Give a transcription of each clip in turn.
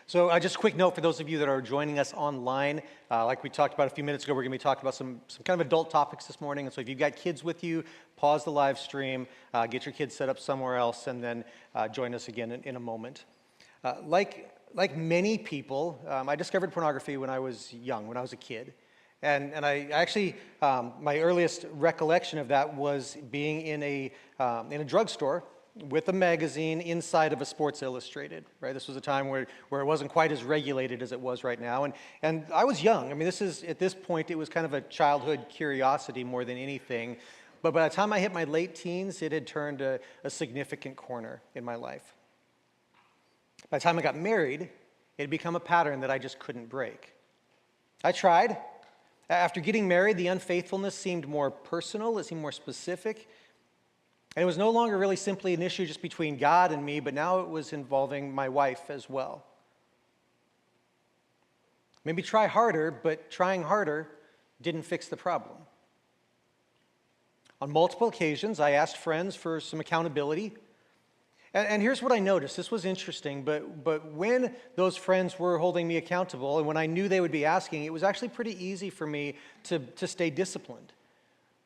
So just a quick note for those of you that are joining us online. Like we talked about a few minutes ago, we're going to be talking about some kind of adult topics this morning. And so if you've got kids with you, pause the live stream, get your kids set up somewhere else, and then join us again in a moment. Like many people, I discovered pornography when I was young, when I was a kid. And I actually, my earliest recollection of that was being in a drugstore with a magazine inside of a Sports Illustrated, right? This was a time where it wasn't quite as regulated as it was right now. And I was young. I mean, at this point, it was kind of a childhood curiosity more than anything. But by the time I hit my late teens, it had turned a significant corner in my life. By the time I got married, it had become a pattern that I just couldn't break. I tried. After getting married, the unfaithfulness seemed more personal. It seemed more specific. And it was no longer really simply an issue just between God and me, but now it was involving my wife as well. Maybe try harder, but trying harder didn't fix the problem. On multiple occasions, I asked friends for some accountability. And here's what I noticed. This was interesting, but when those friends were holding me accountable and when I knew they would be asking, it was actually pretty easy for me to stay disciplined.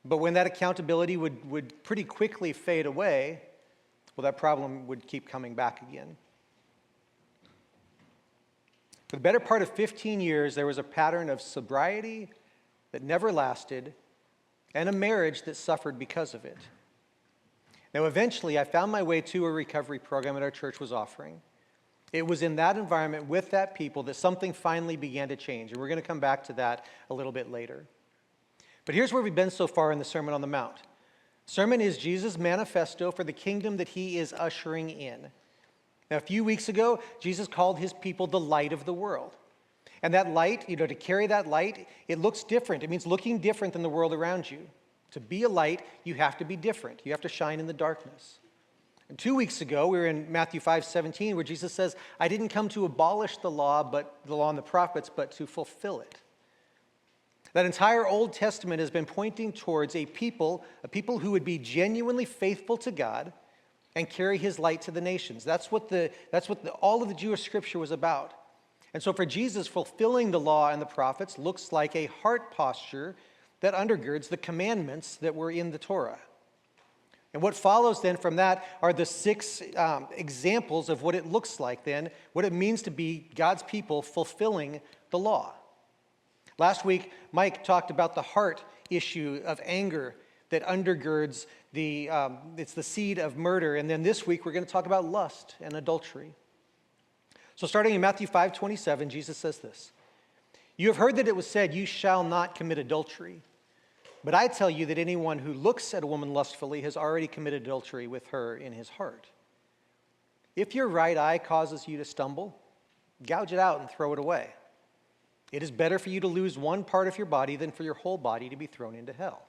But when that accountability would pretty quickly fade away, well, that problem would keep coming back again. For the better part of 15 years, there was a pattern of sobriety that never lasted and a marriage that suffered because of it. Now, eventually, I found my way to a recovery program that our church was offering. It was in that environment with that people that something finally began to change, and we're going to come back to that a little bit later. But here's where we've been so far in the Sermon on the Mount. Sermon is Jesus' manifesto for the kingdom that he is ushering in. Now, a few weeks ago, Jesus called his people the light of the world. And that light, to carry that light, it looks different. It means looking different than the world around you. To be a light, you have to be different. You have to shine in the darkness. And 2 weeks ago, we were in Matthew 5:17, where Jesus says, I didn't come to abolish the law and the prophets, but to fulfill it. That entire Old Testament has been pointing towards a people who would be genuinely faithful to God and carry his light to the nations. That's what all of the Jewish scripture was about. And so for Jesus, fulfilling the law and the prophets looks like a heart posture that undergirds the commandments that were in the Torah. And what follows then from that are the 6 examples of what it looks like then, what it means to be God's people fulfilling the law. Last week, Mike talked about the heart issue of anger that undergirds it's the seed of murder. And then this week, we're going to talk about lust and adultery. So starting in Matthew 5:27, Jesus says this, You have heard that it was said, you shall not commit adultery. But I tell you that anyone who looks at a woman lustfully has already committed adultery with her in his heart. If your right eye causes you to stumble, gouge it out and throw it away. It is better for you to lose one part of your body than for your whole body to be thrown into hell.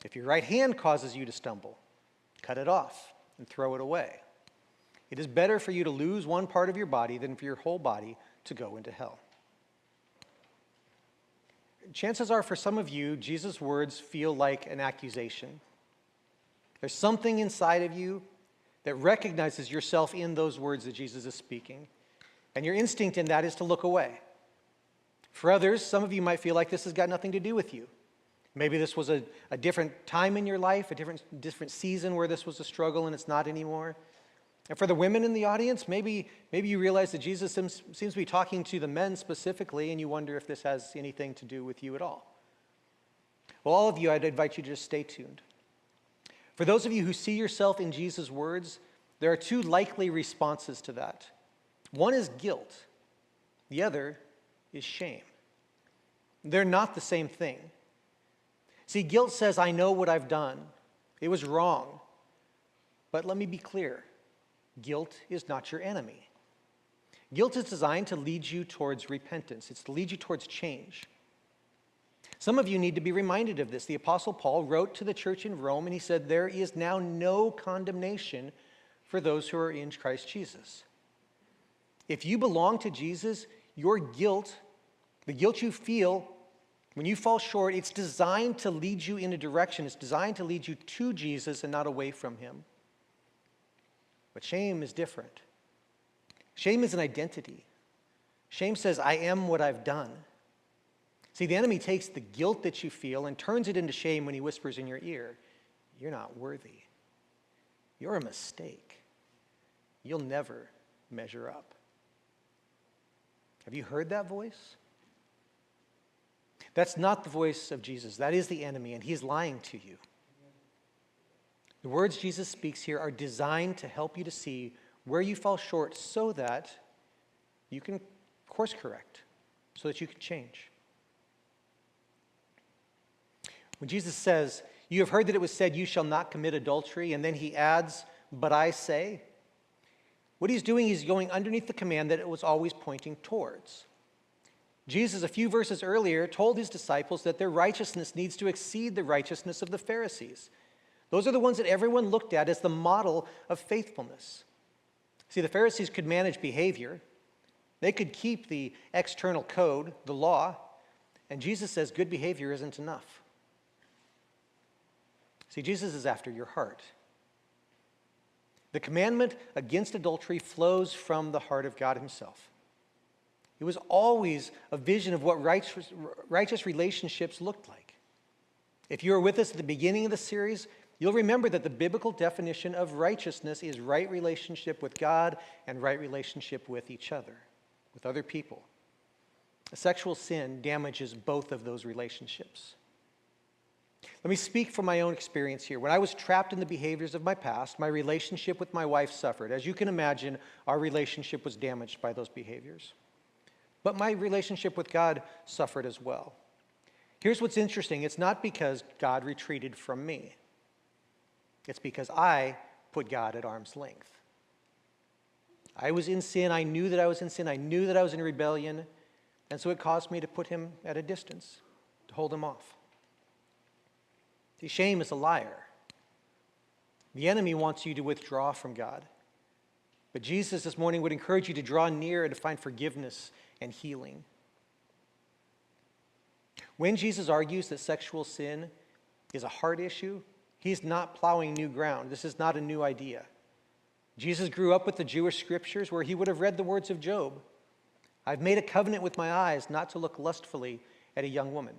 If your right hand causes you to stumble, cut it off and throw it away. It is better for you to lose one part of your body than for your whole body to go into hell. Chances are for some of you, Jesus' words feel like an accusation. There's something inside of you that recognizes yourself in those words that Jesus is speaking. And your instinct in that is to look away. For others, some of you might feel like this has got nothing to do with you. Maybe this was a different time in your life, a different season where this was a struggle and it's not anymore. And for the women in the audience, maybe you realize that Jesus seems to be talking to the men specifically, and you wonder if this has anything to do with you at all. Well, all of you, I'd invite you to just stay tuned. For those of you who see yourself in Jesus' words, there are 2 likely responses to that. One is guilt. The other is shame. They're not the same thing. See, guilt says, I know what I've done. It was wrong. But let me be clear. Guilt is not your enemy. Guilt is designed to lead you towards repentance. It's to lead you towards change. Some of you need to be reminded of this. The Apostle Paul wrote to the church in Rome, and he said, there is now no condemnation for those who are in Christ Jesus. If you belong to Jesus, your guilt, the guilt you feel when you fall short, it's designed to lead you in a direction. It's designed to lead you to Jesus and not away from him. But shame is different. Shame is an identity. Shame says, I am what I've done. See, the enemy takes the guilt that you feel and turns it into shame when he whispers in your ear, you're not worthy. You're a mistake. You'll never measure up. Have you heard that voice? That's not the voice of Jesus. That is the enemy, and he's lying to you. The words Jesus speaks here are designed to help you to see where you fall short so that you can course correct, so that you can change. When Jesus says, you have heard that it was said, you shall not commit adultery, and then he adds, but I say, what he's doing is going underneath the command that it was always pointing towards. Jesus, a few verses earlier, told his disciples that their righteousness needs to exceed the righteousness of the Pharisees. Those are the ones that everyone looked at as the model of faithfulness. See, the Pharisees could manage behavior. They could keep the external code, the law, and Jesus says good behavior isn't enough. See, Jesus is after your heart. The commandment against adultery flows from the heart of God himself. It was always a vision of what righteous relationships looked like. If you were with us at the beginning of the series, you'll remember that the biblical definition of righteousness is right relationship with God and right relationship with each other, with other people. A sexual sin damages both of those relationships. Let me speak from my own experience here. When I was trapped in the behaviors of my past, my relationship with my wife suffered. As you can imagine, our relationship was damaged by those behaviors. But my relationship with God suffered as well. Here's what's interesting. It's not because God retreated from me. It's because I put God at arm's length. I was in sin. I knew that I was in sin. I knew that I was in rebellion. And so it caused me to put him at a distance, to hold him off. See, shame is a liar. The enemy wants you to withdraw from God. But Jesus this morning would encourage you to draw near and to find forgiveness and healing. When Jesus argues that sexual sin is a heart issue, he's not plowing new ground. This is not a new idea. Jesus grew up with the Jewish scriptures where he would have read the words of Job. I've made a covenant with my eyes not to look lustfully at a young woman.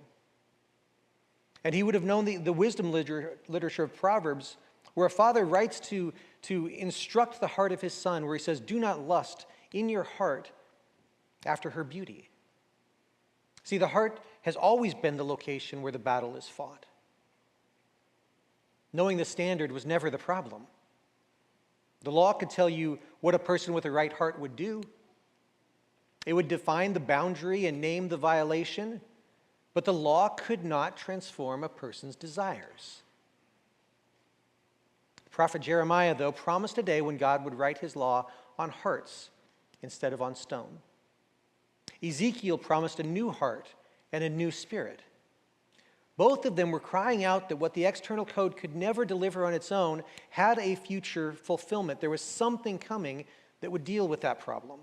And he would have known the wisdom literature of Proverbs, where a father writes to instruct the heart of his son, where he says, do not lust in your heart after her beauty. See, the heart has always been the location where the battle is fought. Knowing the standard was never the problem. The law could tell you what a person with a right heart would do. It would define the boundary and name the violation, but the law could not transform a person's desires. The prophet Jeremiah, though, promised a day when God would write his law on hearts instead of on stone. Ezekiel promised a new heart and a new spirit. Both of them were crying out that what the external code could never deliver on its own had a future fulfillment. There was something coming that would deal with that problem.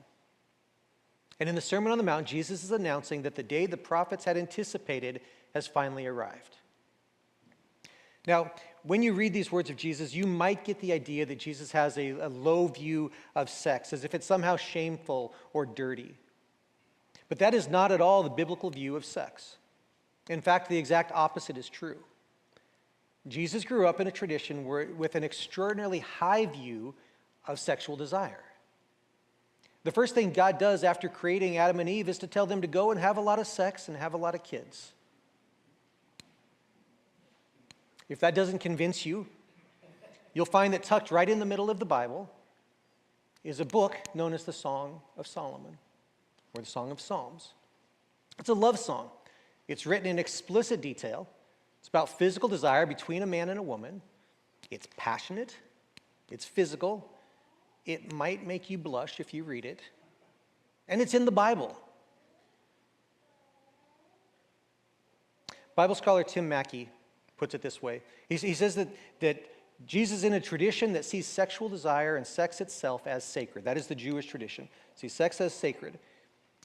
And in the Sermon on the Mount, Jesus is announcing that the day the prophets had anticipated has finally arrived. Now, when you read these words of Jesus, you might get the idea that Jesus has a low view of sex, as if it's somehow shameful or dirty. But that is not at all the biblical view of sex. In fact, the exact opposite is true. Jesus grew up in a tradition with an extraordinarily high view of sexual desire. The first thing God does after creating Adam and Eve is to tell them to go and have a lot of sex and have a lot of kids. If that doesn't convince you, you'll find that tucked right in the middle of the Bible is a book known as the Song of Solomon, or the Song of Psalms. It's a love song. It's written in explicit detail. It's about physical desire between a man and a woman. It's passionate. It's physical. It might make you blush if you read it. And it's in the Bible. Bible scholar Tim Mackey puts it this way. He says that Jesus is in a tradition that sees sexual desire and sex itself as sacred. That is the Jewish tradition. Sees sex as sacred.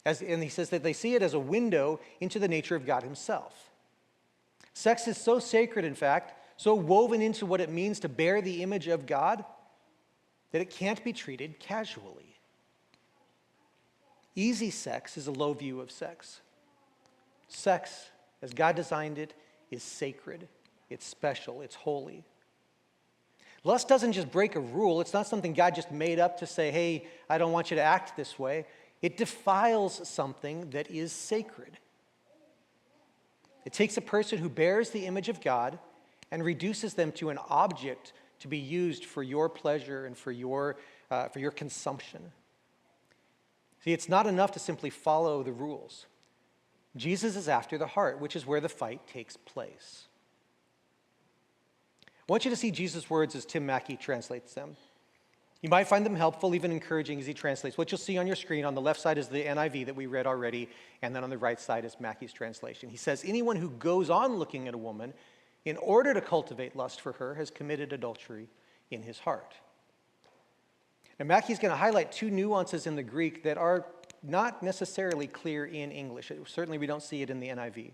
And he says that they see it as a window into the nature of God himself. Sex is so sacred, in fact, so woven into what it means to bear the image of God, that it can't be treated casually. Easy sex is a low view of sex. Sex, as God designed it, is sacred, it's special, it's holy. Lust doesn't just break a rule. It's not something God just made up to say, hey, I don't want you to act this way. It defiles something that is sacred. It takes a person who bears the image of God and reduces them to an object to be used for your pleasure and for your consumption. See, it's not enough to simply follow the rules. Jesus is after the heart, which is where the fight takes place. I want you to see Jesus' words as Tim Mackey translates them. You might find them helpful, even encouraging as he translates. What you'll see on your screen, on the left side is the NIV that we read already, and then on the right side is Mackey's translation. He says, anyone who goes on looking at a woman in order to cultivate lust for her has committed adultery in his heart. Now, Mackey's going to highlight two nuances in the Greek that are not necessarily clear in English. Certainly we don't see it in the NIV.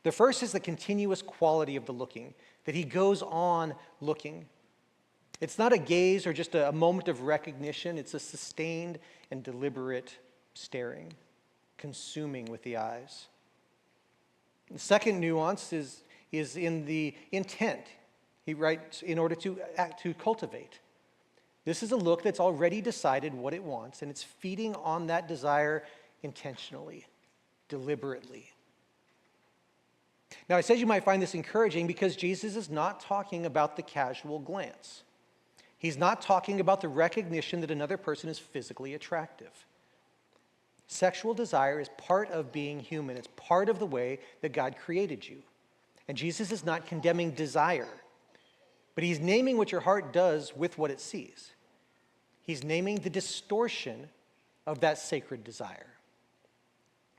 The first is the continuous quality of the looking, that he goes on looking. It's not a gaze or just a moment of recognition. It's a sustained and deliberate staring, consuming with the eyes. The second nuance is in the intent. He writes, in order to cultivate. This is a look that's already decided what it wants, and it's feeding on that desire intentionally, deliberately. Now, I said you might find this encouraging because Jesus is not talking about the casual glance. He's not talking about the recognition that another person is physically attractive. Sexual desire is part of being human. It's part of the way that God created you. And Jesus is not condemning desire, but he's naming what your heart does with what it sees. He's naming the distortion of that sacred desire.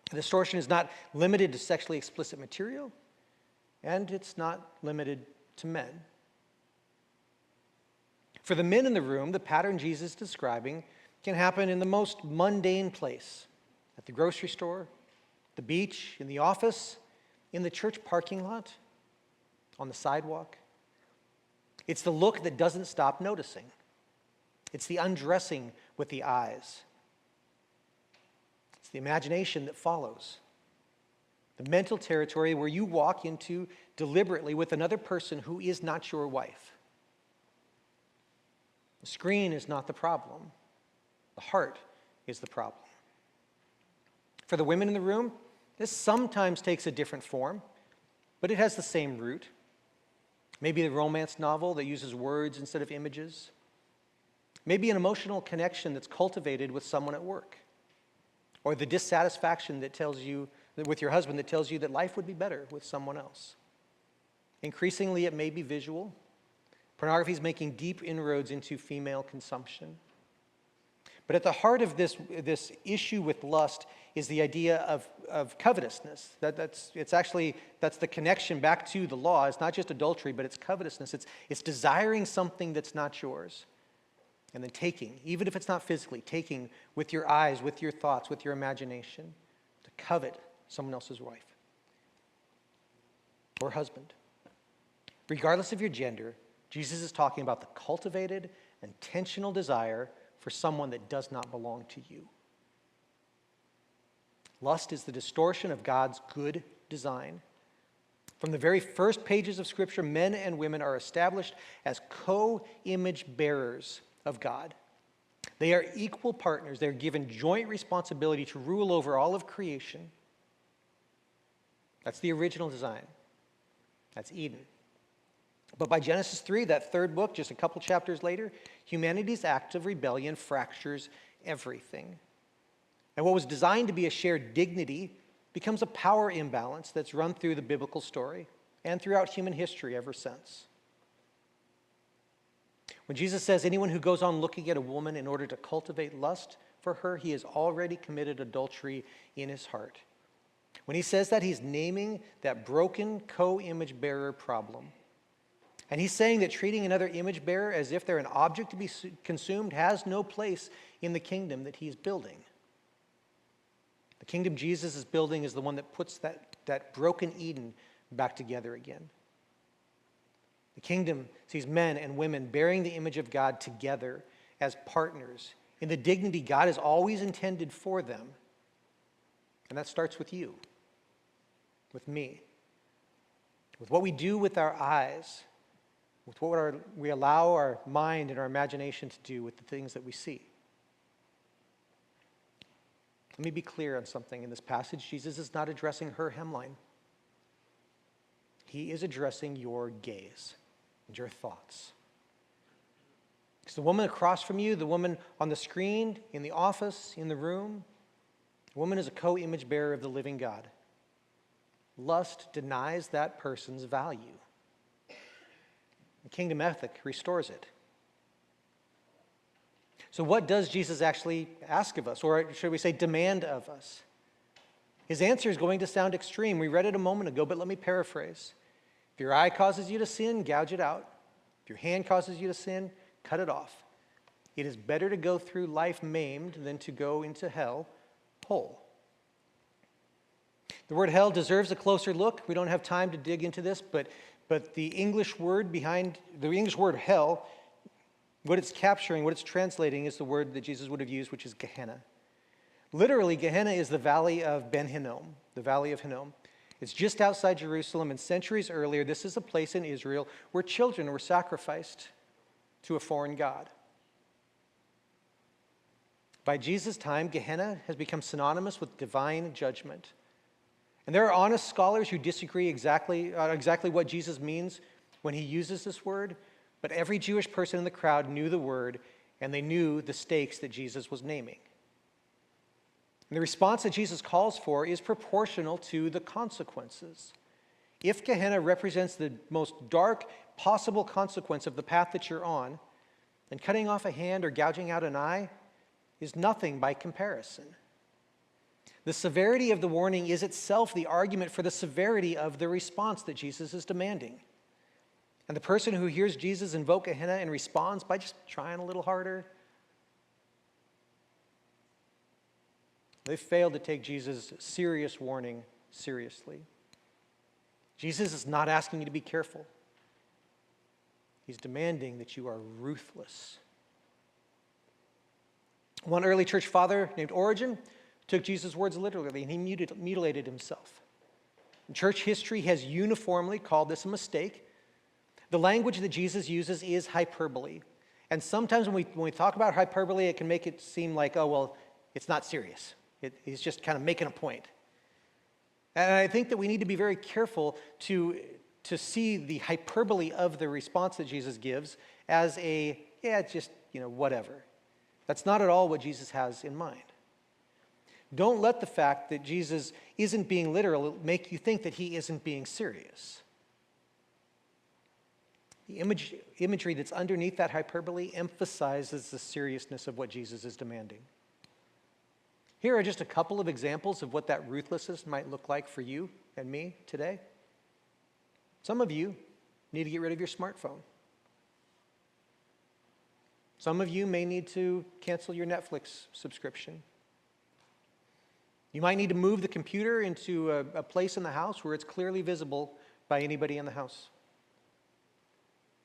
The distortion is not limited to sexually explicit material, and it's not limited to men. For the men in the room, the pattern Jesus is describing can happen in the most mundane place, at the grocery store, the beach, in the office, in the church parking lot, on the sidewalk. It's the look that doesn't stop noticing. It's the undressing with the eyes. It's the imagination that follows. The mental territory where you walk into deliberately with another person who is not your wife. The screen is not the problem. The heart is the problem. For the women in the room, this sometimes takes a different form, but it has the same root. Maybe a romance novel that uses words instead of images. Maybe an emotional connection that's cultivated with someone at work. Or the dissatisfaction that tells you, with your husband, that tells you that life would be better with someone else. Increasingly, it may be visual. Pornography is making deep inroads into female consumption. But at the heart of this issue with lust is the idea of covetousness. That's the connection back to the law. It's not just adultery, but it's covetousness. It's desiring something that's not yours. And then taking, even if it's not physically, taking with your eyes, with your thoughts, with your imagination, to covet someone else's wife or husband. Regardless of your gender, Jesus is talking about the cultivated, intentional desire for someone that does not belong to you. Lust is the distortion of God's good design. From the very first pages of Scripture, men and women are established as co-image bearers of God. They are equal partners. They're given joint responsibility to rule over all of creation. That's the original design. That's Eden. But by Genesis 3, that third book, just a couple chapters later, humanity's act of rebellion fractures everything. And what was designed to be a shared dignity becomes a power imbalance that's run through the biblical story and throughout human history ever since. When Jesus says anyone who goes on looking at a woman in order to cultivate lust for her, he has already committed adultery in his heart. When he says that, he's naming that broken co-image bearer problem. And he's saying that treating another image bearer as if they're an object to be consumed has no place in the kingdom that he's building. The kingdom Jesus is building is the one that puts that broken Eden back together again. The kingdom sees men and women bearing the image of God together as partners in the dignity God has always intended for them. And that starts with you, with me, with what we do with our eyes, with what we allow our mind and our imagination to do with the things that we see. Let me be clear on something in this passage. Jesus is not addressing her hemline. He is addressing your gaze and your thoughts. Because the woman across from you, the woman on the screen, in the office, in the room, the woman is a co-image bearer of the living God. Lust denies that person's value. The kingdom ethic restores it. So what does Jesus actually ask of us, or should we say demand of us? His answer is going to sound extreme. We read it a moment ago, but let me paraphrase. If your eye causes you to sin, gouge it out. If your hand causes you to sin, cut it off. It is better to go through life maimed than to go into hell whole. The word hell deserves a closer look. We don't have time to dig into this, but the English word hell, what it's capturing, what it's translating is the word that Jesus would have used, which is Gehenna. Literally, Gehenna is the valley of Ben Hinnom, the valley of Hinnom. It's just outside Jerusalem, and centuries earlier, this is a place in Israel where children were sacrificed to a foreign god. By Jesus' time, Gehenna has become synonymous with divine judgment. And there are honest scholars who disagree exactly what Jesus means when he uses this word, but every Jewish person in the crowd knew the word, and they knew the stakes that Jesus was naming. And the response that Jesus calls for is proportional to the consequences. If Gehenna represents the most dark possible consequence of the path that you're on, then cutting off a hand or gouging out an eye is nothing by comparison. The severity of the warning is itself the argument for the severity of the response that Jesus is demanding. And the person who hears Jesus invoke Gehenna and responds by just trying a little harder, they failed to take Jesus' serious warning seriously. Jesus is not asking you to be careful. He's demanding that you are ruthless. One early church father named Origen took Jesus' words literally, and he mutilated himself. Church history has uniformly called this a mistake. The language that Jesus uses is hyperbole. And sometimes when we talk about hyperbole, it can make it seem like, oh, well, it's not serious. He's just kind of making a point. And I think that we need to be very careful to see the hyperbole of the response that Jesus gives as whatever. That's not at all what Jesus has in mind. Don't let the fact that Jesus isn't being literal make you think that he isn't being serious. The imagery that's underneath that hyperbole emphasizes the seriousness of what Jesus is demanding. Here are just a couple of examples of what that ruthlessness might look like for you and me today. Some of you need to get rid of your smartphone. Some of you may need to cancel your Netflix subscription. You might need to move the computer into a place in the house where it's clearly visible by anybody in the house.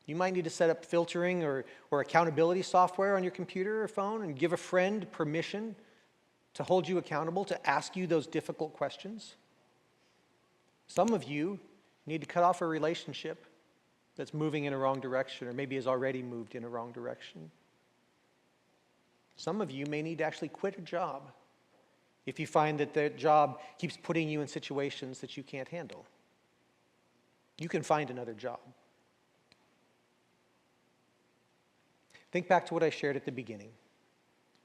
You might need to set up filtering or accountability software on your computer or phone and give a friend permission to hold you accountable, to ask you those difficult questions. Some of you need to cut off a relationship that's moving in a wrong direction or maybe has already moved in a wrong direction. Some of you may need to actually quit a job if you find that the job keeps putting you in situations that you can't handle. You can find another job. Think back to what I shared at the beginning.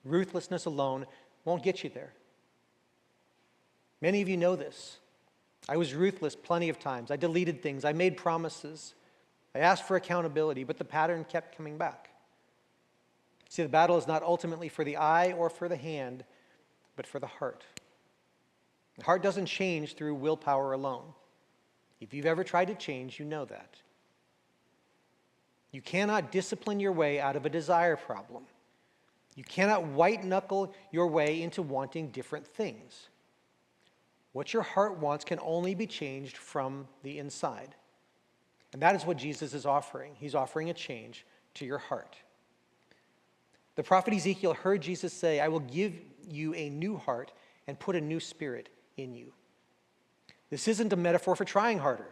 Ruthlessness alone won't get you there. Many of you know this. I was ruthless plenty of times. I deleted things. I made promises. I asked for accountability, but the pattern kept coming back. See, the battle is not ultimately for the eye or for the hand, but for the heart. The heart doesn't change through willpower alone. If you've ever tried to change, you know that. You cannot discipline your way out of a desire problem. You cannot white-knuckle your way into wanting different things. What your heart wants can only be changed from the inside. And that is what Jesus is offering. He's offering a change to your heart. The prophet Ezekiel heard Jesus say, I will give you a new heart and put a new spirit in you. This isn't a metaphor for trying harder.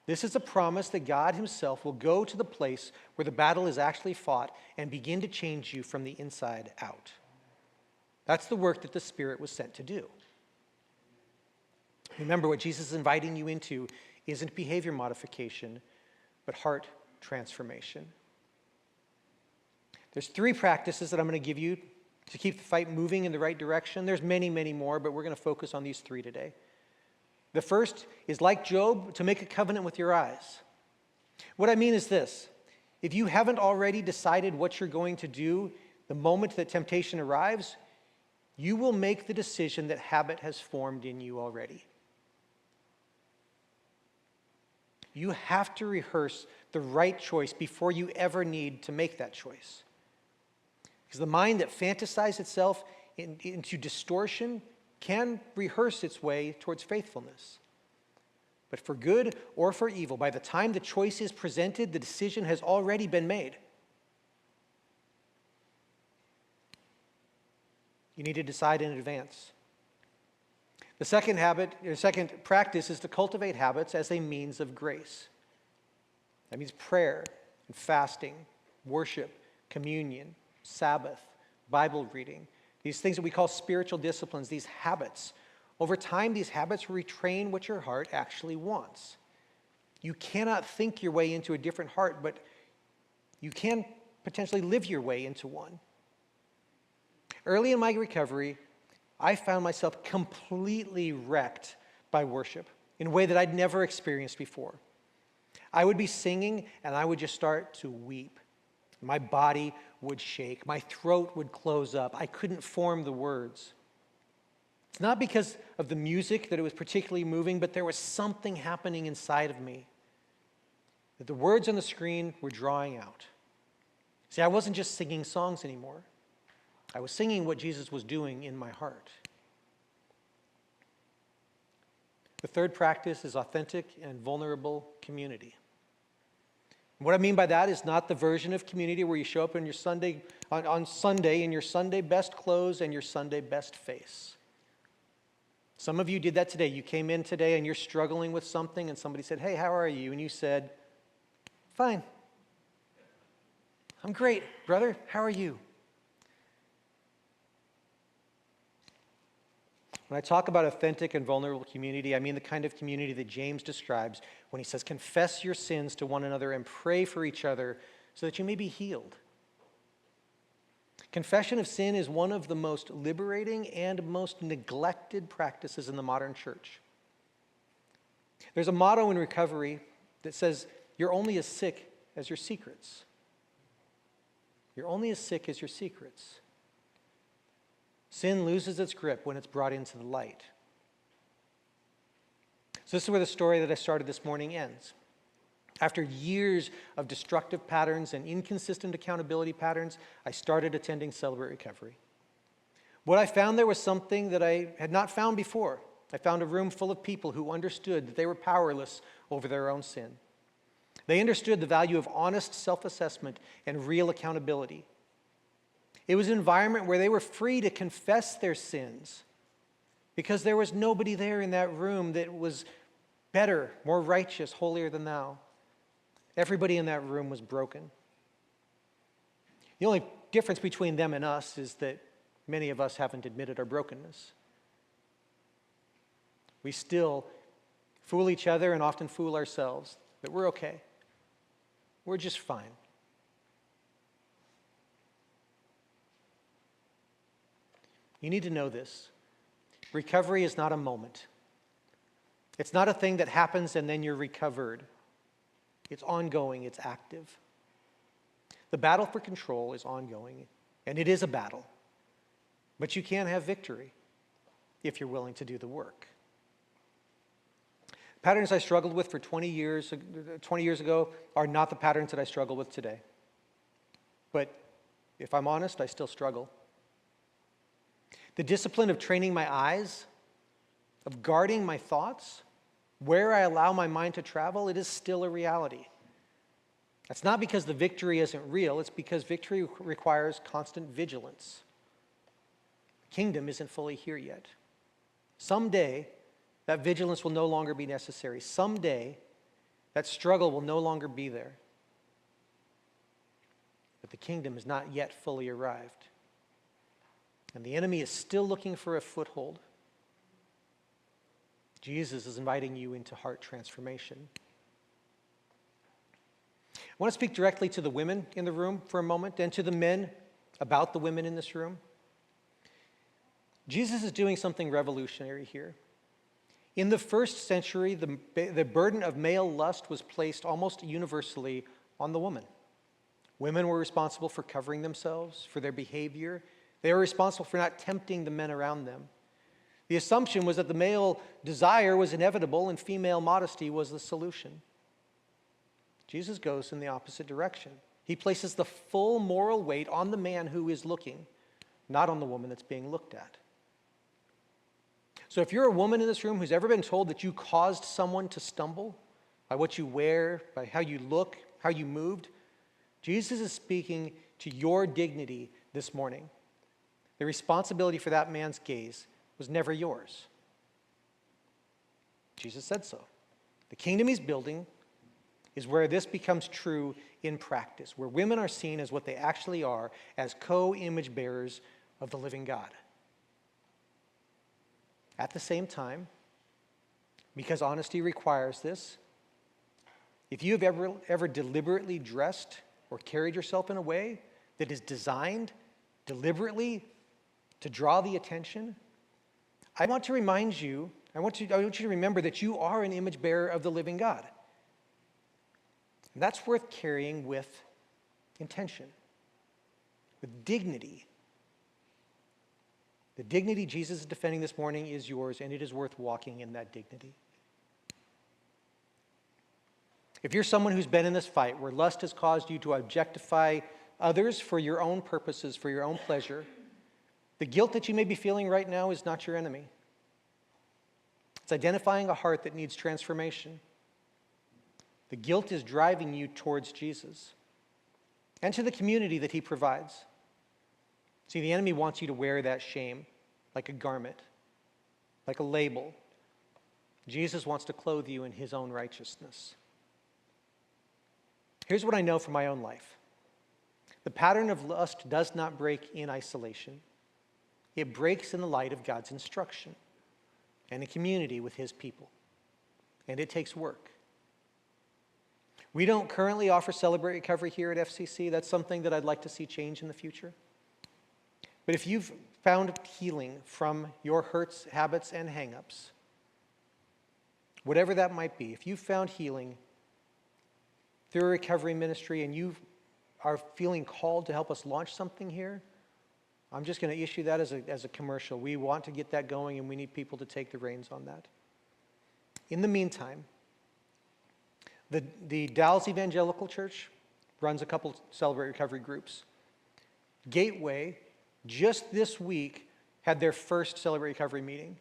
This is a promise that God himself will go to the place where the battle is actually fought and begin to change you from the inside out. That's the work that the Spirit was sent to do. Remember, what Jesus is inviting you into isn't behavior modification, but heart transformation. There's 3 practices that I'm going to give you to keep the fight moving in the right direction. There's many, many more, but we're going to focus on these 3 today. The first is, like Job, to make a covenant with your eyes. What I mean is this: if you haven't already decided what you're going to do the moment that temptation arrives, you will make the decision that habit has formed in you already. You have to rehearse the right choice before you ever need to make that choice. Because the mind that fantasizes itself into distortion can rehearse its way towards faithfulness. But for good or for evil, by the time the choice is presented, the decision has already been made. You need to decide in advance. The second practice is to cultivate habits as a means of grace. That means prayer and fasting, worship, communion, Sabbath, Bible reading. These things that we call spiritual disciplines, these habits. Over time, these habits retrain what your heart actually wants. You cannot think your way into a different heart, but you can potentially live your way into one. Early in my recovery, I found myself completely wrecked by worship in a way that I'd never experienced before. I would be singing and I would just start to weep. My body would shake. My throat would close up. I couldn't form the words. It's not because of the music that it was particularly moving, but there was something happening inside of me that the words on the screen were drawing out. See, I wasn't just singing songs anymore. I was singing what Jesus was doing in my heart. The third practice is authentic and vulnerable community. What I mean by that is not the version of community where you show up on Sunday in your Sunday best clothes and your Sunday best face. Some of you did that today. You came in today and you're struggling with something and somebody said, hey, how are you? And you said, fine. I'm great, brother. How are you? When I talk about authentic and vulnerable community, I mean the kind of community that James describes when he says, confess your sins to one another and pray for each other so that you may be healed. Confession of sin is one of the most liberating and most neglected practices in the modern church. There's a motto in recovery that says, you're only as sick as your secrets. You're only as sick as your secrets. Sin loses its grip when it's brought into the light. So this is where the story that I started this morning ends. After years of destructive patterns and inconsistent accountability patterns, I started attending Celebrate Recovery. What I found there was something that I had not found before. I found a room full of people who understood that they were powerless over their own sin. They understood the value of honest self-assessment and real accountability. It was an environment where they were free to confess their sins because there was nobody there in that room that was better, more righteous, holier than thou. Everybody in that room was broken. The only difference between them and us is that many of us haven't admitted our brokenness. We still fool each other and often fool ourselves that we're okay. We're just fine. You need to know this. Recovery is not a moment. It's not a thing that happens and then you're recovered. It's ongoing, it's active. The battle for control is ongoing, and it is a battle. But you can have victory if you're willing to do the work. Patterns I struggled with for 20 years ago are not the patterns that I struggle with today. But if I'm honest, I still struggle. The discipline of training my eyes, of guarding my thoughts, where I allow my mind to travel, it is still a reality. That's not because the victory isn't real, it's because victory requires constant vigilance. The kingdom isn't fully here yet. Someday, that vigilance will no longer be necessary. Someday, that struggle will no longer be there. But the kingdom is not yet fully arrived. And the enemy is still looking for a foothold. Jesus is inviting you into heart transformation. I want to speak directly to the women in the room for a moment and to the men about the women in this room. Jesus is doing something revolutionary here. In the first century, the burden of male lust was placed almost universally on the woman. Women were responsible for covering themselves, for their behavior. They were responsible for not tempting the men around them. The assumption was that the male desire was inevitable and female modesty was the solution. Jesus goes in the opposite direction. He places the full moral weight on the man who is looking, not on the woman that's being looked at. So if you're a woman in this room who's ever been told that you caused someone to stumble by what you wear, by how you look, how you moved, Jesus is speaking to your dignity this morning. The responsibility for that man's gaze was never yours. Jesus said so. The kingdom he's building is where this becomes true in practice, where women are seen as what they actually are, as co-image bearers of the living God. At the same time, because honesty requires this, if you have ever deliberately dressed or carried yourself in a way that is designed deliberately to draw the attention, I want to remind you, I want you to remember that you are an image bearer of the living God. And that's worth carrying with intention, with dignity. The dignity Jesus is defending this morning is yours, and it is worth walking in that dignity. If you're someone who's been in this fight where lust has caused you to objectify others for your own purposes, for your own pleasure, the guilt that you may be feeling right now is not your enemy. It's identifying a heart that needs transformation. The guilt is driving you towards Jesus and to the community that he provides. See, the enemy wants you to wear that shame like a garment, like a label. Jesus wants to clothe you in his own righteousness. Here's what I know from my own life. The pattern of lust does not break in isolation. It breaks in the light of God's instruction and in community with his people. And it takes work. We don't currently offer Celebrate Recovery here at FCC. That's something that I'd like to see change in the future. But if you've found healing from your hurts, habits, and hang-ups, whatever that might be, if you've found healing through a recovery ministry and you are feeling called to help us launch something here, I'm just going to issue that as a commercial. We want to get that going, and we need people to take the reins on that. In the meantime, the Dallas Evangelical Church runs a couple Celebrate Recovery groups. Gateway, just this week, had their first Celebrate Recovery meeting.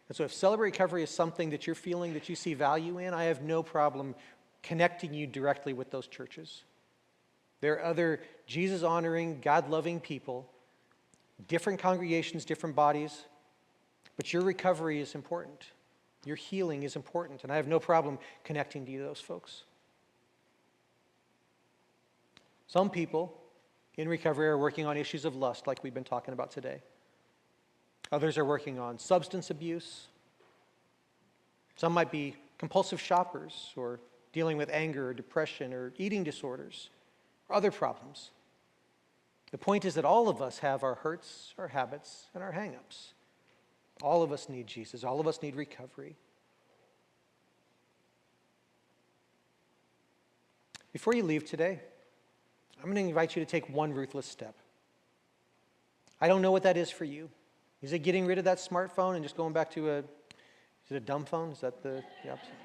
And so if Celebrate Recovery is something that you're feeling that you see value in, I have no problem connecting you directly with those churches. They're other Jesus-honoring, God-loving people, different congregations, different bodies, but your recovery is important. Your healing is important, and I have no problem connecting to those folks. Some people in recovery are working on issues of lust, like we've been talking about today. Others are working on substance abuse. Some might be compulsive shoppers or dealing with anger or depression or eating disorders or other problems. The point is that all of us have our hurts, our habits, and our hang-ups. All of us need Jesus. All of us need recovery. Before you leave today, I'm going to invite you to take one ruthless step. I don't know what that is for you. Is it getting rid of that smartphone and just going back to is it a dumb phone? Is that the opposite?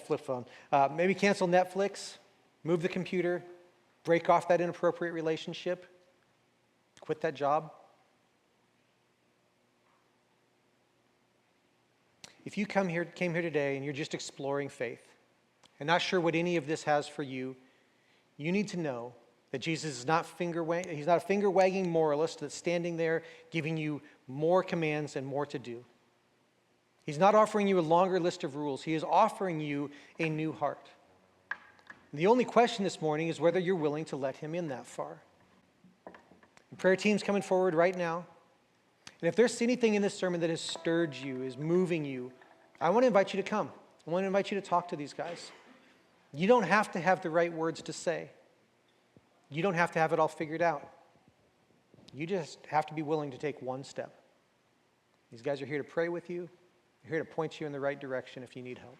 Flip phone. Maybe cancel Netflix, move the computer, break off that inappropriate relationship, quit that job. If you came here today and you're just exploring faith, and not sure what any of this has for you, you need to know that Jesus is not he's not a finger-wagging moralist that's standing there giving you more commands and more to do. He's not offering you a longer list of rules. He is offering you a new heart. The only question this morning is whether you're willing to let him in that far. The prayer team's coming forward right now. And if there's anything in this sermon that has stirred you, is moving you, I want to invite you to come. I want to invite you to talk to these guys. You don't have to have the right words to say. You don't have to have it all figured out. You just have to be willing to take one step. These guys are here to pray with you. They're here to point you in the right direction if you need help.